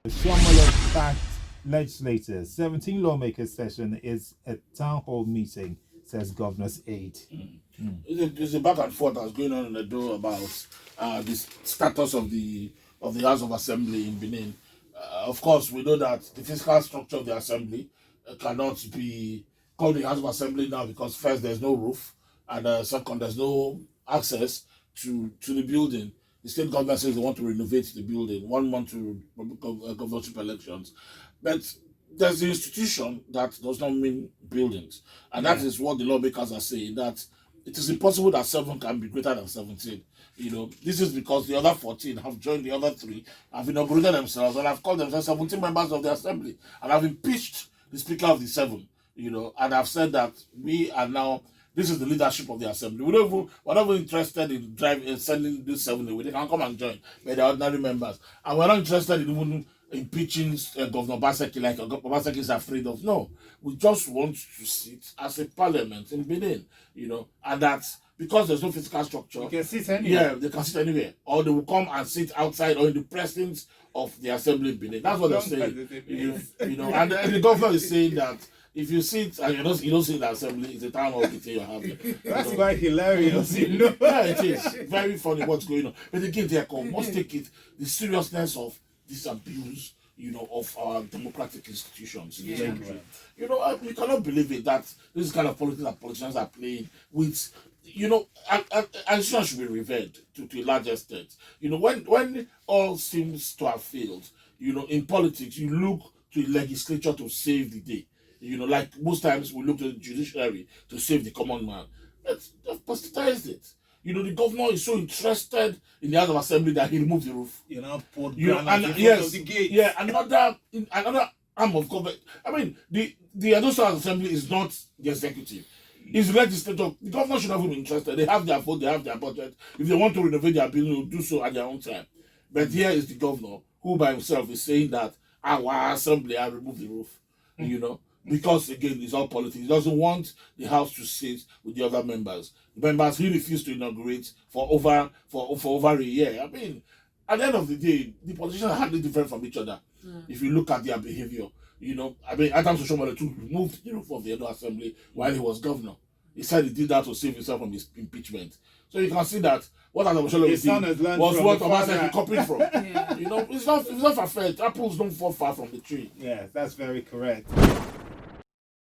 Oshiomhole-backed legislators, 17 lawmakers session is a town hall meeting, says governor's aide. There's a back and forth that's going on in the door about the status of the House of Assembly in Benin. Of course, we know that the physical structure of the Assembly cannot be called the House of Assembly now because first, there's no roof, and second, there's no access to the building. The state government says they want to renovate the building 1 month to governorship elections. But there's the institution that does not mean buildings. And that is what the lawmakers are saying, that it is impossible that 7 can be greater than 17. You know, this is because the other 14 have joined the other 3, have inaugurated themselves, and have called themselves 17 members of the Assembly, and have impeached the Speaker of the 7, you know, and have said that we are now, this is the leadership of the Assembly. We're not even interested in sending this 7 away. They can come and join, but they're ordinary members. And we're not interested in even impeaching Governor Baseki like Baseki is afraid of. No, we just want to sit as a parliament in Benin, you know, and that's because there's no physical structure. You can sit anywhere. Yeah, they can sit anywhere, or they will come and sit outside or in the presence of the Assembly in Benin. That's what they're saying. You know, and the governor is saying that if you sit and you don't sit in the Assembly, it's a town hall meeting you're having. That's quite hilarious, you know. Yeah, it is very funny what's going on. But again, they must take it the seriousness of this abuse, you know, of our democratic institutions in the country. You know, we cannot believe it that this kind of politics that politicians are playing with. You know, and should be revered to a large extent. You know, when all seems to have failed, you know, in politics, you look to the legislature to save the day. You know, like most times we look to the judiciary to save the common man. They've bastardized it. You know, the governor is so interested in the House of Assembly that he removed the roof. You know, poured you know, granite in front of the gate. Yeah, another arm of government. I mean, the Edo House of Assembly is not the executive. It's the legislature. The governor should not even be interested. They have their vote, they have their budget. If they want to renovate their building, they'll do so at their own time. But here is the governor who by himself is saying that our assembly has removed the roof. You know, because again, it's all politics. He doesn't want the house to sit with the other members. The members he refused to inaugurate for over a year. I mean, at the end of the day, the politicians are hardly different from each other. If you look at their behavior. You know, I mean, Adam Oshiomhole too removed the roof of the Edo Assembly while he was governor. He said he did that to save himself from his impeachment. So you can see that what Adam Oshiomhole did was what Obaseki copied from. You know, it's not far-fetched. Apples don't fall far from the tree. Yeah, that's very correct.